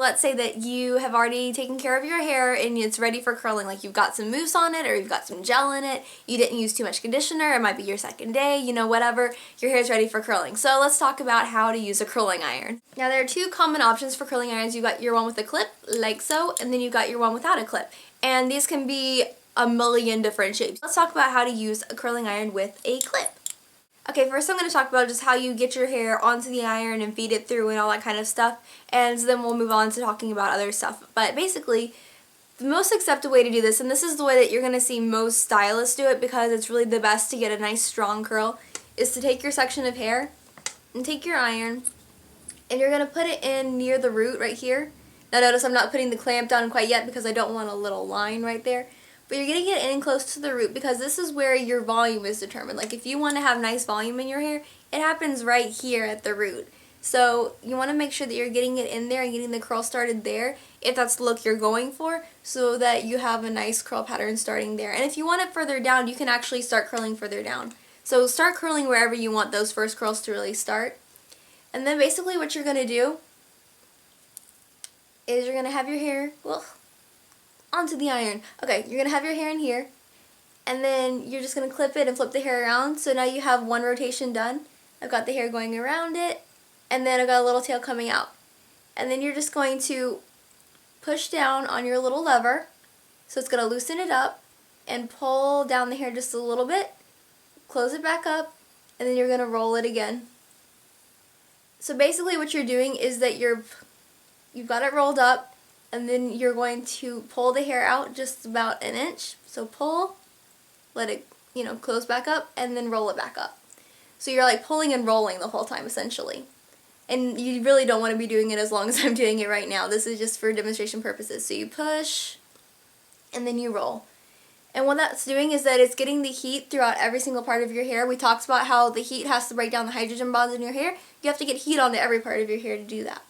Let's say that you have already taken care of your hair and it's ready for curling, like you've got some mousse on it or you've got some gel in it, you didn't use too much conditioner, it might be your second day, you know, whatever, your hair's ready for curling. So let's talk about how to use a curling iron. Now there are two common options for curling irons. You've got your one with a clip, like so, and then you've got your one without a clip. And these can be a million different shapes. Let's talk about how to use a curling iron with a clip. Okay, first I'm going to talk about just how you get your hair onto the iron and feed it through and all that kind of stuff, and then we'll move on to talking about other stuff. But basically, the most accepted way to do this, and this is the way that you're going to see most stylists do it because it's really the best to get a nice strong curl, is to take your section of hair and take your iron and you're going to put it in near the root right here. Now notice I'm not putting the clamp down quite yet because I don't want a little line right there. But you're getting it in close to the root because this is where your volume is determined. Like if you want to have nice volume in your hair, it happens right here at the root. So you want to make sure that you're getting it in there and getting the curl started there if that's the look you're going for, so that you have a nice curl pattern starting there. And if you want it further down, you can actually start curling further down. So start curling wherever you want those first curls to really start. And then basically what you're going to do is you're going to have your hair onto the iron. Okay, you're going to have your hair in here, and then you're just going to clip it and flip the hair around. So now you have one rotation done. I've got the hair going around it, and then I've got a little tail coming out. And then you're just going to push down on your little lever, so it's going to loosen it up, and pull down the hair just a little bit, close it back up, and then you're going to roll it again. So basically what you're doing is that you've got it rolled up, and then you're going to pull the hair out just about an inch. So pull, let it, close back up, and then roll it back up. So you're like pulling and rolling the whole time essentially. And you really don't want to be doing it as long as I'm doing it right now. This is just for demonstration purposes. So you push, and then you roll. And what that's doing is that it's getting the heat throughout every single part of your hair. We talked about how the heat has to break down the hydrogen bonds in your hair. You have to get heat onto every part of your hair to do that.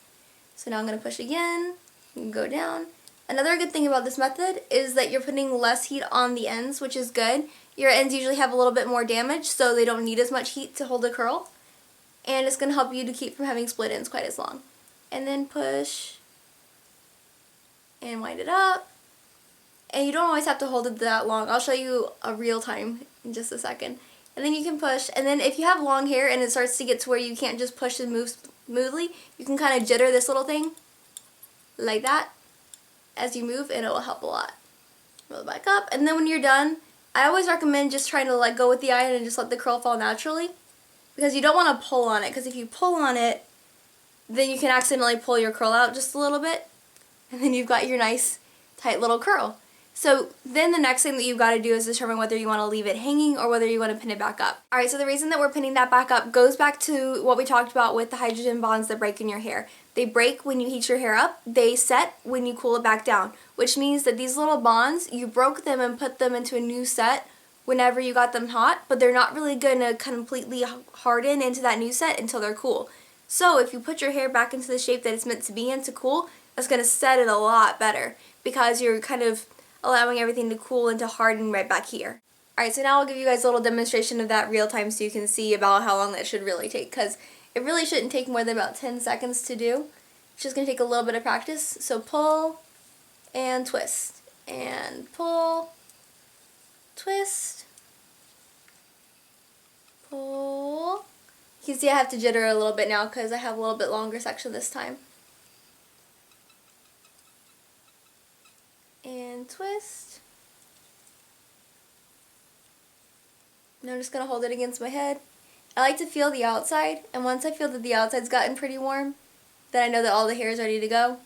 So now I'm going to push again. You can go down. Another good thing about this method is that you're putting less heat on the ends, which is good. Your ends usually have a little bit more damage, so they don't need as much heat to hold a curl. And it's going to help you to keep from having split ends quite as long. And then push and wind it up. And you don't always have to hold it that long. I'll show you a real time in just a second. And then you can push. And then if you have long hair and it starts to get to where you can't just push and move smoothly, you can kind of jitter this little thing like that as you move, and it will help a lot. Roll it back up, and then when you're done, I always recommend just trying to let go with the iron and just let the curl fall naturally, because you don't want to pull on it, because if you pull on it, then you can accidentally pull your curl out just a little bit, and then you've got your nice tight little curl. So then the next thing that you've got to do is determine whether you want to leave it hanging or whether you want to pin it back up. Alright, so the reason that we're pinning that back up goes back to what we talked about with the hydrogen bonds that break in your hair. They break when you heat your hair up, they set when you cool it back down, which means that these little bonds, you broke them and put them into a new set whenever you got them hot, but they're not really going to completely harden into that new set until they're cool. So if you put your hair back into the shape that it's meant to be in to cool, that's going to set it a lot better because you're kind of allowing everything to cool and to harden right back here. Alright, so now I'll give you guys a little demonstration of that real time so you can see about how long that should really take, because it really shouldn't take more than about 10 seconds to do. It's just going to take a little bit of practice. So pull and twist, and pull, twist, pull. You can see I have to jitter a little bit now because I have a little bit longer section this time. And twist. Now I'm just going to hold it against my head. I like to feel the outside, and once I feel that the outside's gotten pretty warm, then I know that all the hair is ready to go.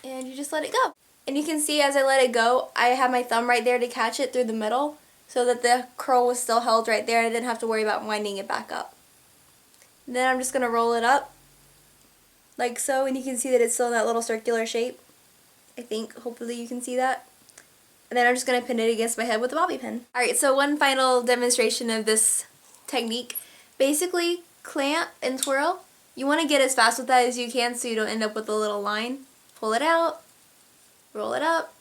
And you just let it go. And you can see as I let it go, I have my thumb right there to catch it through the middle so that the curl was still held right there and I didn't have to worry about winding it back up. And then I'm just going to roll it up like so, and you can see that it's still in that little circular shape. I think, hopefully you can see that. And then I'm just going to pin it against my head with a bobby pin. Alright, so one final demonstration of this technique. Basically, clamp and twirl. You want to get as fast with that as you can so you don't end up with a little line. Pull it out, roll it up.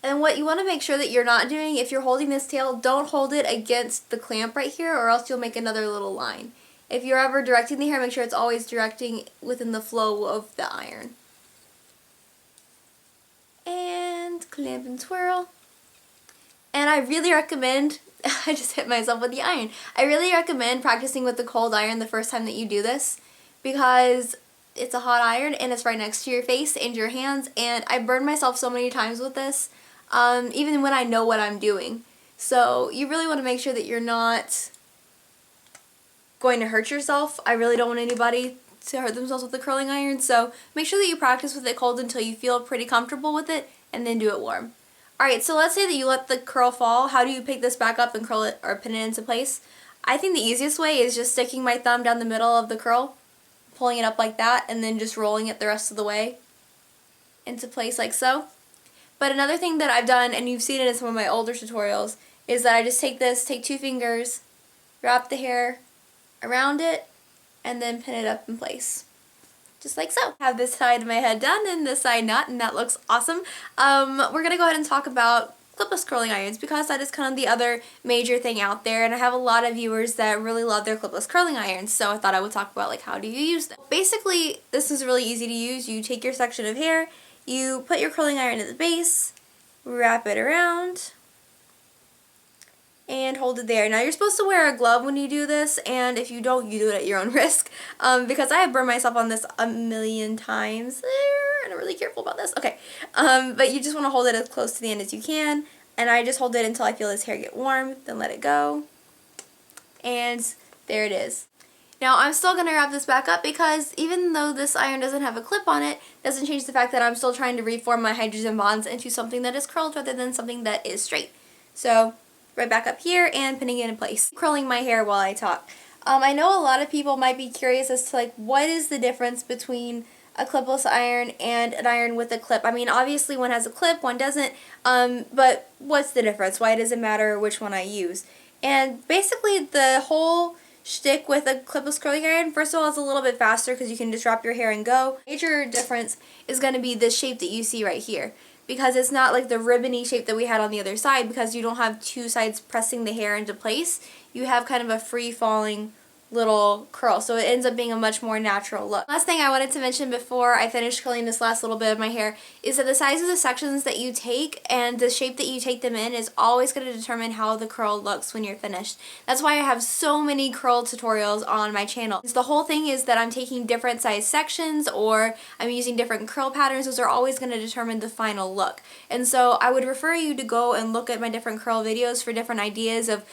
And what you want to make sure that you're not doing, if you're holding this tail, don't hold it against the clamp right here or else you'll make another little line. if you're ever directing the hair, make sure it's always directing within the flow of the iron. And clamp and twirl. And I really recommend, I just hit myself with the iron. I really recommend practicing with the cold iron the first time that you do this, because it's a hot iron and it's right next to your face and your hands, and I burned myself so many times with this, even when I know what I'm doing. So you really want to make sure that you're not going to hurt yourself. I really don't want anybody to hurt themselves with the curling iron, so make sure that you practice with it cold until you feel pretty comfortable with it, and then do it warm. Alright, so let's say that you let the curl fall. How do you pick this back up and curl it or pin it into place? I think the easiest way is just sticking my thumb down the middle of the curl, pulling it up like that, and then just rolling it the rest of the way into place like so. But another thing that I've done, and you've seen it in some of my older tutorials, is that I just take 2 fingers, wrap the hair around it, and then pin it up in place. Just like so. I have this side of my head done and this side not, and that looks awesome. We're going to go ahead and talk about clipless curling irons, because that is kind of the other major thing out there, and I have a lot of viewers that really love their clipless curling irons, so I thought I would talk about like how do you use them. Basically, this is really easy to use. You take your section of hair, you put your curling iron at the base, wrap it around, and hold it there. Now you're supposed to wear a glove when you do this, and if you don't, you do it at your own risk, because I have burned myself on this a million times, and I'm really careful about this. Okay, but you just want to hold it as close to the end as you can, and I just hold it until I feel this hair get warm, then let it go, and there it is. Now I'm still going to wrap this back up, because even though this iron doesn't have a clip on it, doesn't change the fact that I'm still trying to reform my hydrogen bonds into something that is curled rather than something that is straight. So right back up here and pinning it in place. Curling my hair while I talk. I know a lot of people might be curious as to like what is the difference between a clipless iron and an iron with a clip. I mean, obviously one has a clip, one doesn't, but what's the difference? Why does it matter which one I use? And basically the whole shtick with a clipless curling iron, first of all, it's a little bit faster because you can just wrap your hair and go. Major difference is going to be this shape that you see right here, because it's not like the ribbony shape that we had on the other side, because you don't have 2 sides pressing the hair into place. You have kind of a free-falling little curl, so it ends up being a much more natural look. Last thing I wanted to mention before I finish curling this last little bit of my hair is that the size of the sections that you take and the shape that you take them in is always going to determine how the curl looks when you're finished. That's why I have so many curl tutorials on my channel. The whole thing is that I'm taking different size sections, or I'm using different curl patterns. Those are always going to determine the final look. And so I would refer you to go and look at my different curl videos for different ideas of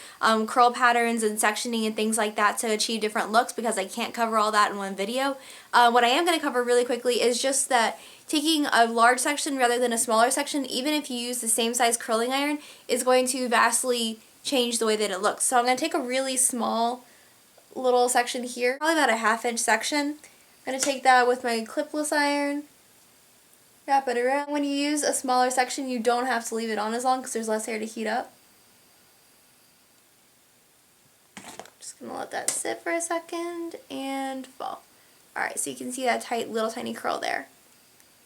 curl patterns and sectioning and things like that to achieve different looks, because I can't cover all that in one video. What I am going to cover really quickly is just that taking a large section rather than a smaller section, even if you use the same size curling iron, is going to vastly change the way that it looks. So I'm going to take a really small little section here, probably about a 1/2 inch section. I'm going to take that with my clipless iron, wrap it around. When you use a smaller section, you don't have to leave it on as long because there's less hair to heat up. Just gonna let that sit for a second and fall. Alright, so you can see that tight little tiny curl there.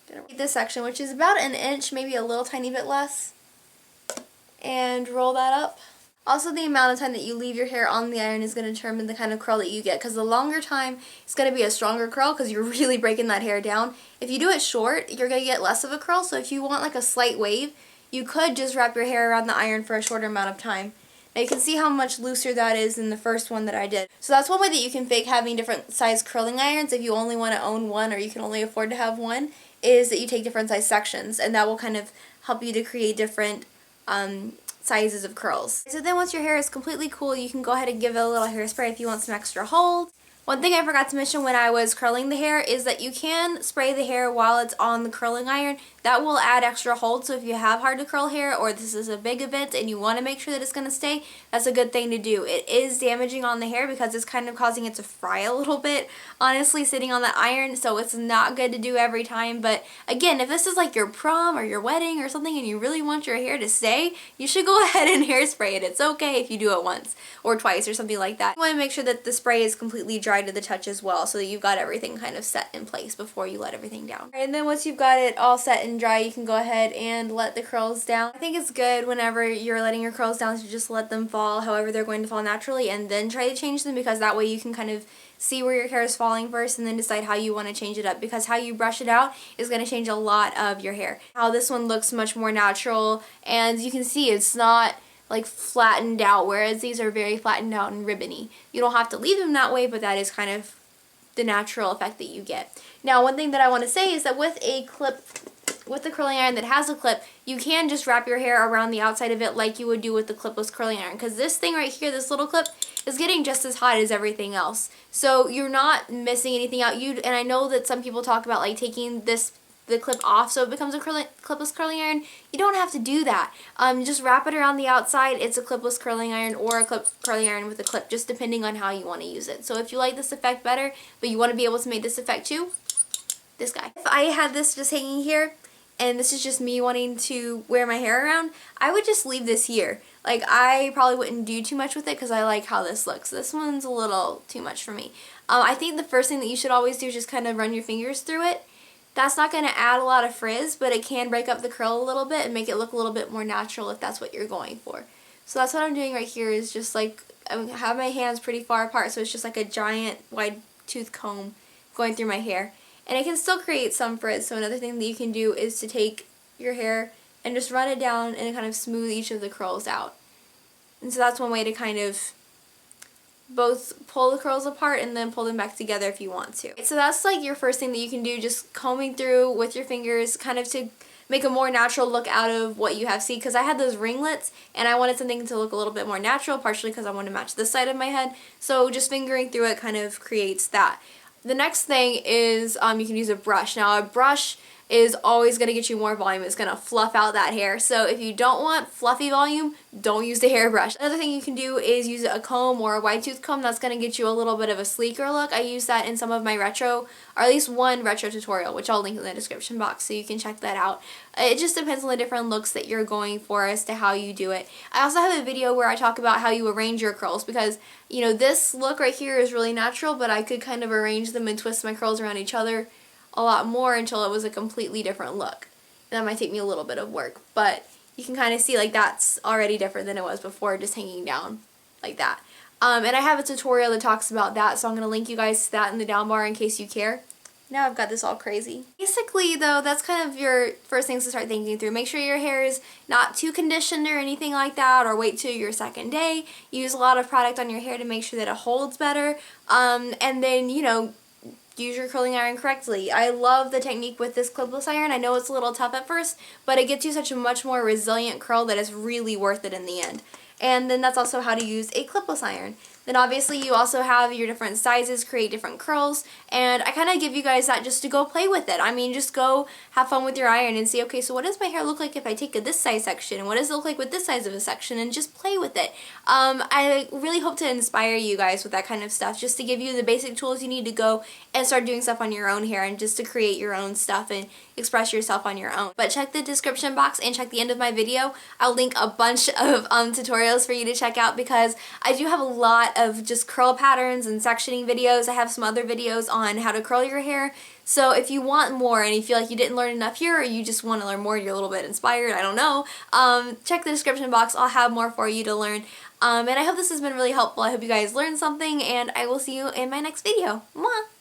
Gonna take this section, which is about 1 inch, maybe a little tiny bit less, and roll that up. Also, the amount of time that you leave your hair on the iron is going to determine the kind of curl that you get, because the longer time, it's going to be a stronger curl because you're really breaking that hair down. If you do it short, you're going to get less of a curl, so if you want like a slight wave, you could just wrap your hair around the iron for a shorter amount of time. Now you can see how much looser that is than the first one that I did. So that's one way that you can fake having different size curling irons if you only want to own one, or you can only afford to have one, is that you take different size sections, and that will kind of help you to create different sizes of curls. So then once your hair is completely cool, you can go ahead and give it a little hairspray if you want some extra hold. One thing I forgot to mention when I was curling the hair is that you can spray the hair while it's on the curling iron. That will add extra hold, so if you have hard to curl hair or this is a big event and you want to make sure that it's going to stay, that's a good thing to do. It is damaging on the hair because it's kind of causing it to fry a little bit, honestly, sitting on that iron, so it's not good to do every time. But again, if this is like your prom or your wedding or something and you really want your hair to stay, you should go ahead and hairspray it. It's okay if you do it once or twice or something like that. You want to make sure that the spray is completely dry to the touch as well, so that you've got everything kind of set in place before you let everything down. And then once you've got it all set and and dry, you can go ahead and let the curls down. I think it's good whenever you're letting your curls down to just let them fall however they're going to fall naturally and then try to change them, because that way you can kind of see where your hair is falling first and then decide how you want to change it up, because how you brush it out is going to change a lot of your hair. How this one looks much more natural, and you can see it's not like flattened out, whereas these are very flattened out and ribbony. You don't have to leave them that way, but that is kind of the natural effect that you get. Now, one thing that I want to say is that with a clip, with the curling iron that has a clip, you can just wrap your hair around the outside of it like you would do with the clipless curling iron, because this thing right here, this little clip, is getting just as hot as everything else. So you're not missing anything out. And I know that some people talk about like taking the clip off so it becomes a clipless curling iron. You don't have to do that. Just wrap it around the outside. It's a clipless curling iron or a curling iron with a clip, just depending on how you want to use it. So if you like this effect better, but you want to be able to make this effect too, this guy. If I had this just hanging here, and this is just me wanting to wear my hair around, I would just leave this here. Like, I probably wouldn't do too much with it because I like how this looks. This one's a little too much for me. I think the first thing that you should always do is just kind of run your fingers through it. That's not going to add a lot of frizz, but it can break up the curl a little bit and make it look a little bit more natural if that's what you're going for. So that's what I'm doing right here, is just like, I have my hands pretty far apart, so it's just like a giant wide tooth comb going through my hair. And it can still create some frizz, so another thing that you can do is to take your hair and just run it down and kind of smooth each of the curls out. And so that's one way to kind of both pull the curls apart and then pull them back together if you want to. So that's like your first thing that you can do, just combing through with your fingers kind of to make a more natural look out of what you have. See, because I had those ringlets and I wanted something to look a little bit more natural, partially because I wanted to match this side of my head. So just fingering through it kind of creates that. The next thing is you can use a brush. Now, a brush is always going to get you more volume. It's going to fluff out that hair. So if you don't want fluffy volume, don't use the hairbrush. Another thing you can do is use a comb or a wide tooth comb. That's going to get you a little bit of a sleeker look. I use that in some of my retro, or at least one retro tutorial, which I'll link in the description box so you can check that out. It just depends on the different looks that you're going for as to how you do it. I also have a video where I talk about how you arrange your curls, because, you know, this look right here is really natural, but I could kind of arrange them and twist my curls around each other a lot more until it was a completely different look. That might take me a little bit of work, but you can kind of see like that's already different than it was before, just hanging down like that. And I have a tutorial that talks about that, so I'm going to link you guys to that in the down bar in case you care. Now I've got this all crazy. Basically though, that's kind of your first things to start thinking through. Make sure your hair is not too conditioned or anything like that, or wait till your second day. Use a lot of product on your hair to make sure that it holds better. And then, you know, use your curling iron correctly. I love the technique with this clipless iron. I know it's a little tough at first, but it gets you such a much more resilient curl that it's really worth it in the end. And then that's also how to use a clipless iron. Then obviously you also have your different sizes, create different curls, and I kind of give you guys that just to go play with it. I mean, just go have fun with your iron and see, okay, so what does my hair look like if I take this size section, and what does it look like with this size of a section, and just play with it. I really hope to inspire you guys with that kind of stuff, just to give you the basic tools you need to go and start doing stuff on your own hair, and just to create your own stuff and express yourself on your own. But check the description box and check the end of my video. I'll link a bunch of tutorials for you to check out, because I do have a lot of just curl patterns and sectioning videos. I have some other videos on how to curl your hair. So if you want more and you feel like you didn't learn enough here, or you just want to learn more, you're a little bit inspired, I don't know, check the description box. I'll have more for you to learn. And I hope this has been really helpful. I hope you guys learned something, and I will see you in my next video. Mwah!